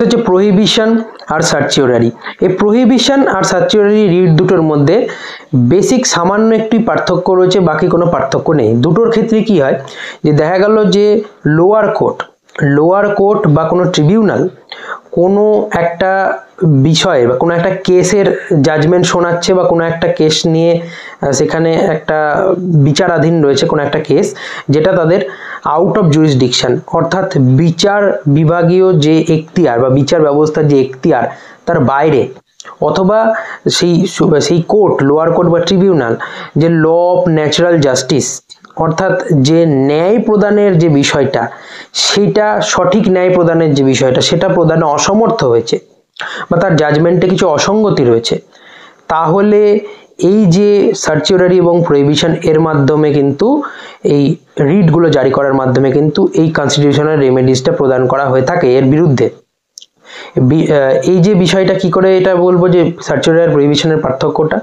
হচ্ছে প্রহিবিশন আর সার্চিওরারি। এই প্রহিবিশন আর সার্চিওরারি রিট দুটোর মধ্যে বেসিক সামান্য একটি পার্থক্য রয়েছে, বাকি কোনো পার্থক্য নেই। দুটোর ক্ষেত্রে কি হয় যে দেখা গেল যে লোয়ার কোর্ট বা কোনো ট্রিবিউনাল কোনো একটা বিষয়ে বা কোনো একটা কেসের জাজমেন্ট শোনাচ্ছে বা কোনো একটা কেস নিয়ে সেখানে একটা বিচারাধীন রয়েছে কোনো একটা কেস, যেটা তাদের আউট অফ জুরিসডিকশন, অর্থাৎ বিচার বিভাগীয় যে এখতিয়ার বা বিচার ব্যবস্থার যে এখতিয়ার তার বাইরে, অথবা সেই কোর্ট, লোয়ার কোর্ট বা ট্রিবিউনাল যে ল অফ ন্যাচারাল জাস্টিস, অর্থাৎ যে ন্যায় প্রদানের যে বিষয়টা, সেটা সঠিক ন্যায় প্রদানের যে বিষয়টা সেটা প্রদানে অসমর্থ হয়েছে বা তার জাজমেন্টে কিছু অসঙ্গতি রয়েছে, তাহলে এই যে সার্চিওরারি এবং প্রহিবিশন এর মাধ্যমে কিন্তু এই রিটগুলো জারি করার মাধ্যমে কিন্তু এই কনস্টিটিউশনাল রেমেডিসটা প্রদান করা হয়ে থাকে এর বিরুদ্ধে। এই যে বিষয়টা কি করে এটা বলবো যে সার্চিওরারি আর প্রহিবিশনের পার্থক্যটা,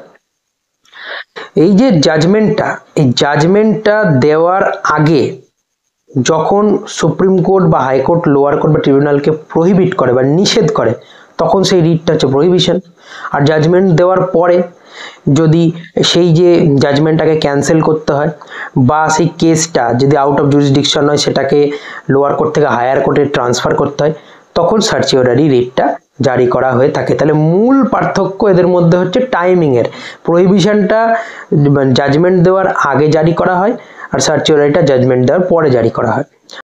এই যে জাজমেন্টটা দেওয়ার আগে যখন সুপ্রিম কোর্ট বা হাইকোর্ট লোয়ার কোর্ট বা ট্রিবিউনালকে প্রহিবিট করে বা নিষেধ করে, তখন সেই রিটটা হচ্ছে প্রহিবিশন। আর জাজমেন্ট দেওয়ার পরে যদি সেই যে জাজমেন্টটাকে ক্যান্সেল করতে হয় বা সেই কেসটা যদি আউট অফ জুরিসডিকশন হয় সেটাকে লোয়ার কোর্ট থেকে হায়ার কোর্টে ট্রান্সফার করতে হয়, তখন সার্চিওরারি রিটটা জারি করা হয়ে থাকে। তাহলে মূল পার্থক্য এদের মধ্যে হচ্ছে টাইমিং এর। প্রহিবিশনটা জাজমেন্ট দেওয়ার আগে জারি করা হয় আর সার্চিওরারিটা জাজমেন্ট দেওয়ার পরে জারি করা হয়।